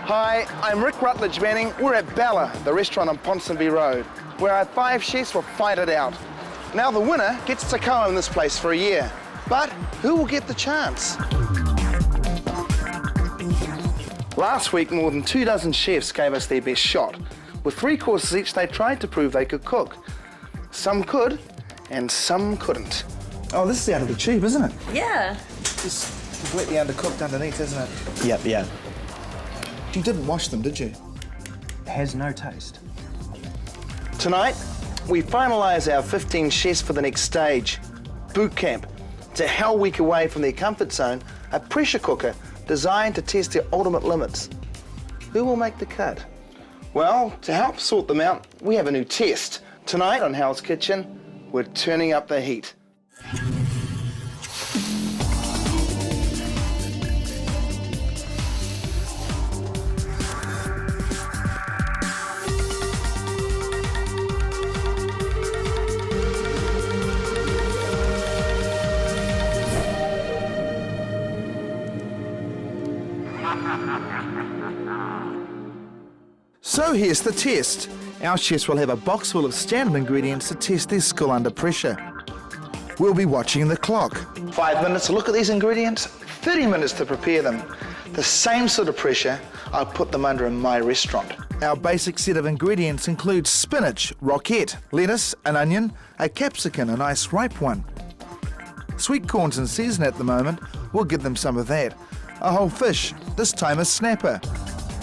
Hi, I'm Rick Rutledge Manning. We're at Bella, the restaurant on Ponsonby Road, where our 5 chefs will fight it out. Now the winner gets to co-own this place for a year. But who will get the chance? Last week, more than 24 chefs gave us their best shot. With 3 courses each, they tried to prove they could cook. Some could, and some couldn't. Oh, this is out of the tube, isn't it? Yeah. It's completely undercooked underneath, isn't it? Yep, yeah. You didn't wash them, did you? It has no taste. Tonight, we finalise our 15 chefs for the next stage. Boot camp. It's a hell week away from their comfort zone, a pressure cooker designed to test their ultimate limits. Who will make the cut? Well, to help sort them out, we have a new test. Tonight on Hell's Kitchen, we're turning up the heat. So here's the test. Our chefs will have a box full of standard ingredients to test their skill under pressure. We'll be watching the clock. 5 minutes to look at these ingredients, 30 minutes to prepare them. The same sort of pressure I'll put them under in my restaurant. Our basic set of ingredients includes spinach, roquette, lettuce, an onion, a capsicum, a nice ripe one. Sweet corn's in season at the moment, we'll give them some of that. A whole fish, this time a snapper.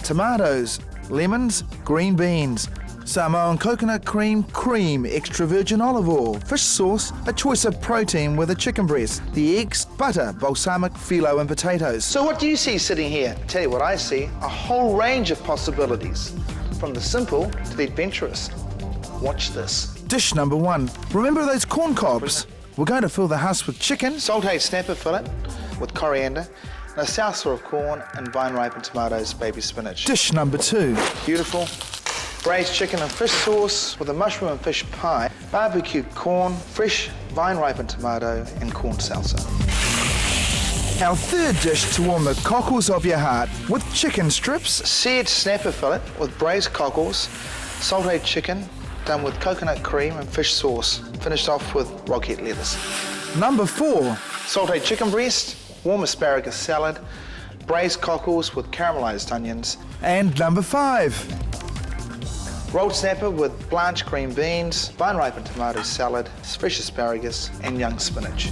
Tomatoes, lemons, green beans, Samoan coconut cream, extra virgin olive oil, fish sauce, a choice of protein with a chicken breast, the eggs, butter, balsamic, phyllo and potatoes. So what do you see sitting here? Tell you what I see, a whole range of possibilities, from the simple to the adventurous. Watch this. Dish number 1. Remember those corn cobs? We're going to fill the husk with chicken, sautéed snapper fillet with coriander, and a salsa of corn and vine-ripened tomatoes, baby spinach. Dish number 2. Beautiful. Braised chicken and fish sauce with a mushroom and fish pie, barbecued corn, fresh vine-ripened tomato and corn salsa. Our third dish to warm the cockles of your heart with chicken strips, seared snapper fillet with braised cockles, sautéed chicken done with coconut cream and fish sauce, finished off with roquette lettuce. Number 4. Sautéed chicken breast, warm asparagus salad, braised cockles with caramelised onions. And number 5. Rolled snapper with blanched green beans, vine-ripened tomato salad, fresh asparagus and young spinach.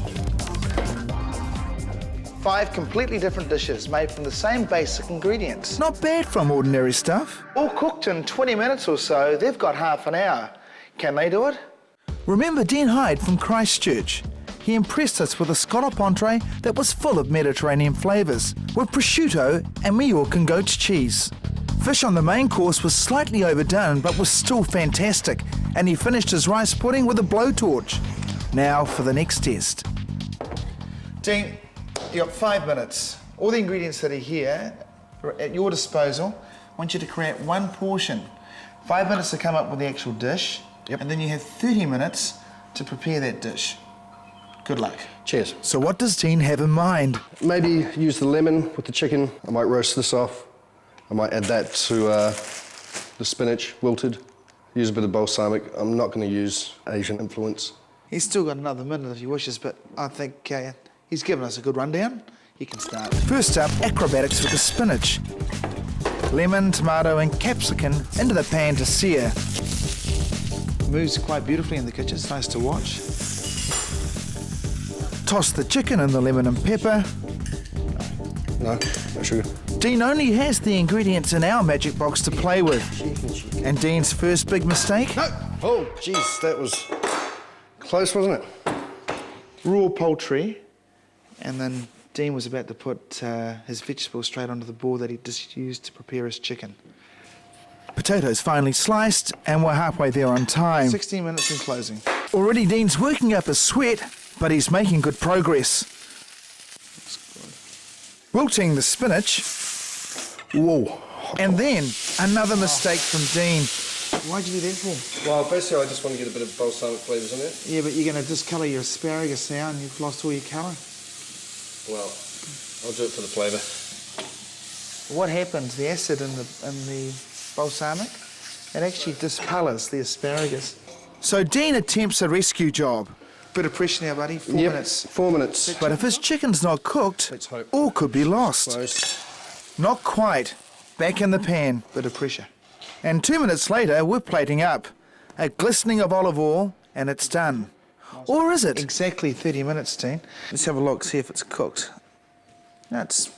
5 completely different dishes made from the same basic ingredients. Not bad from ordinary stuff. All cooked in 20 minutes or so, they've got half an hour. Can they do it? Remember Dean Hyde from Christchurch? He impressed us with a scallop entree that was full of Mediterranean flavours, with prosciutto and Mallorcan goat's cheese. Fish on the main course was slightly overdone, but was still fantastic, and he finished his rice pudding with a blowtorch. Now for the next test. Dean, you got 5 minutes. All the ingredients that are here are at your disposal. I want you to create one portion. 5 minutes to come up with the actual dish, and then you have 30 minutes to prepare that dish. Good luck. Cheers. So what does Dean have in mind? Maybe use the lemon with the chicken. I might roast this off. I might add that to the spinach, wilted. Use a bit of balsamic. I'm not going to use Asian influence. He's still got another minute if he wishes, but I think he's given us a good rundown. He can start. First up, acrobatics with the spinach. Lemon, tomato and capsicum into the pan to sear. Moves quite beautifully in the kitchen, it's nice to watch. Toss the chicken in the lemon and pepper. No sugar. Dean only has the ingredients in our magic box to play with. And Dean's first big mistake? No! Oh, jeez, that was close, wasn't it? Raw poultry, and then Dean was about to put his vegetables straight onto the board that he just used to prepare his chicken. Potatoes finely sliced, and we're halfway there on time. 16 minutes in closing. Already Dean's working up a sweat, but he's making good progress. Wilting the spinach. Whoa. And then another mistake from Dean. Why'd you do that for? Well, basically, I just want to get a bit of balsamic flavours in there. Yeah, but you're going to discolour your asparagus now and you've lost all your colour. Well, I'll do it for the flavour. What happens, the acid in the balsamic, it actually discolours the asparagus. So Dean attempts a rescue job. Bit of pressure now, buddy, 4 minutes. 4 minutes. But if his chicken's not cooked, Let's hope. all could be lost. Close. Not quite. Back in the pan, bit of pressure. And 2 minutes later, we're plating up. A glistening of olive oil, and it's done. Or is it? Exactly 30 minutes, Dean. Let's have a look, see if it's cooked. That's...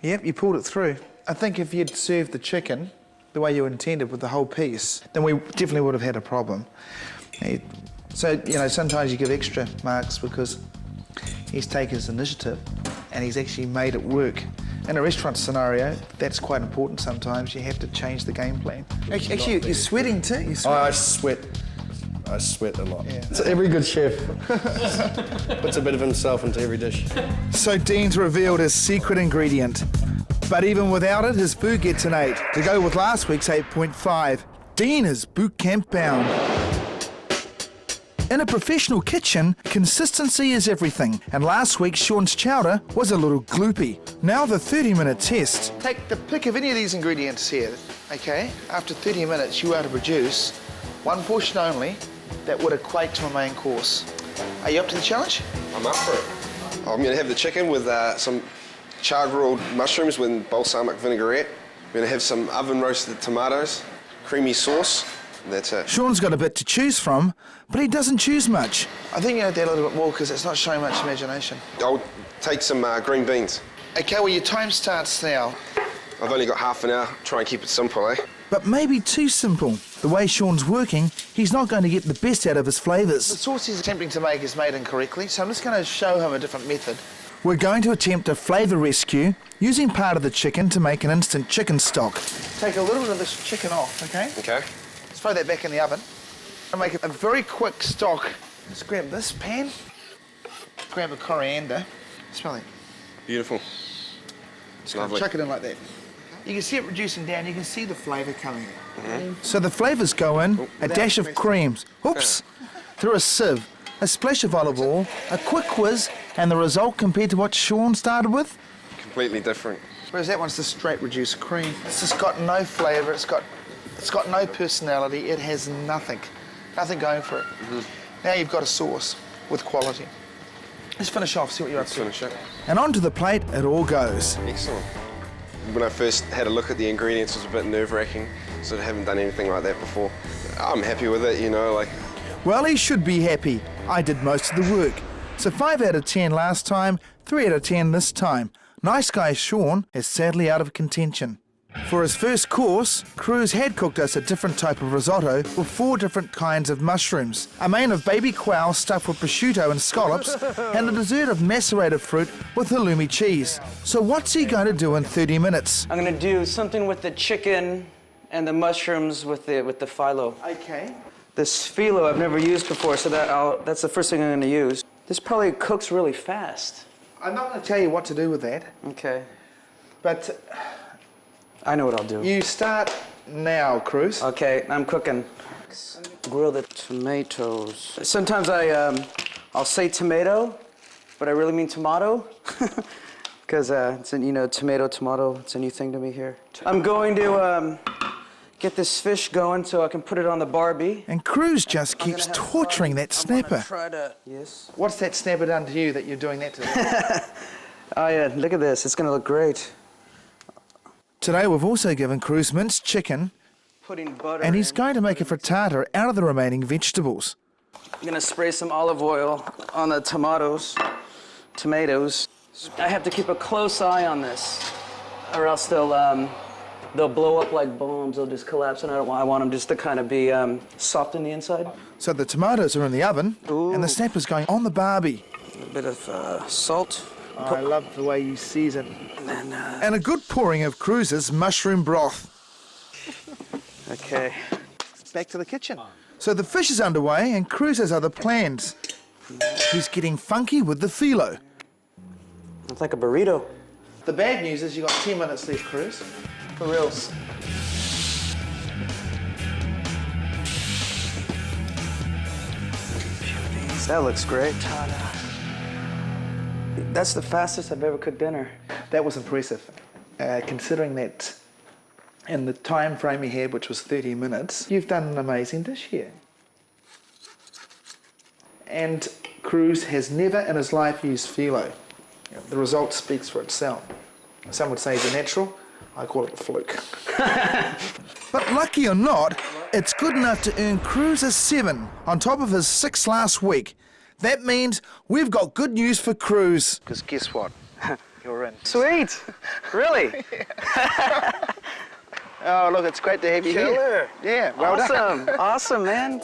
Yep, you pulled it through. I think if you'd served the chicken the way you intended with the whole piece, then we definitely would have had a problem. So, you know, sometimes you give extra marks because he's taken his initiative and he's actually made it work. In a restaurant scenario, that's quite important sometimes. You have to change the game plan. Actually, you're sweating too. You're sweating. I sweat. I sweat a lot. Yeah. So every good chef puts a bit of himself into every dish. So Dean's revealed his secret ingredient. But even without it, his food gets an 8. To go with last week's 8.5. Dean is boot camp bound. In a professional kitchen, consistency is everything, and last week Sean's chowder was a little gloopy. Now the 30-minute test. Take the pick of any of these ingredients here, okay? After 30 minutes, you are to produce one portion only that would equate to a main course. Are you up to the challenge? I'm up for it. I'm going to have the chicken with some char-grilled mushrooms with balsamic vinaigrette. I'm going to have some oven-roasted tomatoes, creamy sauce. That's it. Sean's got a bit to choose from, but he doesn't choose much. I think you need that a little bit more because it's not showing much imagination. I'll take some green beans. Okay, well, your time starts now. I've only got half an hour. Try and keep it simple, eh? But maybe too simple. The way Sean's working, he's not going to get the best out of his flavours. The sauce he's attempting to make is made incorrectly, so I'm just going to show him a different method. We're going to attempt a flavour rescue using part of the chicken to make an instant chicken stock. Take a little bit of this chicken off, okay? Okay. Let's throw that back in the oven. I'll make a very quick stock. Just grab this pan, grab the coriander. Smell it. Beautiful. It's lovely. Chuck it in like that. You can see it reducing down. You can see the flavour coming in. So the flavours go in, a dash of creams, oops, through a sieve, a splash of olive oil, a quick whiz, and the result compared to what Sean started with? Completely different. Whereas that one's just straight reduced cream. It's just got no flavour, it's got no personality, it has nothing going for it. Now you've got a sauce with quality. Let's finish off, see what you're up to. Finish it. And onto the plate it all goes. Excellent. When I first had a look at the ingredients, it was a bit nerve-wracking. Sort of haven't done anything like that before. I'm happy with it, you know, like... Well, he should be happy. I did most of the work. So 5 out of 10 last time, 3 out of 10 this time. Nice guy Sean is sadly out of contention. For his first course, Cruz had cooked us a different type of risotto with 4 different kinds of mushrooms, a main of baby quail stuffed with prosciutto and scallops, and a dessert of macerated fruit with halloumi cheese. So what's he going to do in 30 minutes? I'm going to do something with the chicken and the mushrooms with the phyllo. Okay. This phyllo I've never used before, so that's the first thing I'm going to use. This probably cooks really fast. I'm not going to tell you what to do with that. Okay. But... I know what I'll do. You start now, Cruz. Okay, I'm cooking. Grill the tomatoes. Sometimes I'll say tomato, but I really mean tomato. Because tomato, it's a new thing to me here. I'm going to get this fish going so I can put it on the Barbie. And Cruz just keeps torturing that snapper. Yes. What's that snapper done to you that you're doing that to? Oh yeah, look at this. It's going to look great. Today we've also given Cruz minced chicken, Putting butter and he's in. going to make a frittata out of the remaining vegetables. I'm going to spray some olive oil on the tomatoes. I have to keep a close eye on this, or else they'll blow up like bombs. They'll just collapse, and I want them just to kind of be soft in the inside. So the tomatoes are in the oven, and the snapper's going on the Barbie. A bit of salt. Oh, I love the way you season. And a good pouring of Cruz's mushroom broth. okay. Back to the kitchen. So the fish is underway, and Cruz has other plans. He's getting funky with the phyllo. It's like a burrito. The bad news is you've got 10 minutes left, Cruz. For reals. That looks great. That's the fastest I've ever cooked dinner. That was impressive, considering that in the time frame you had, which was 30 minutes, you've done an amazing dish here. And Cruz has never in his life used phyllo. The result speaks for itself. Some would say he's a natural, I call it a fluke. But lucky or not, it's good enough to earn Cruz a 7 on top of his 6 last week. That means we've got good news for Cruz. Because guess what? You're in. Sweet! Really? Oh, look, it's great to have you here. Yeah, well done. Awesome, man.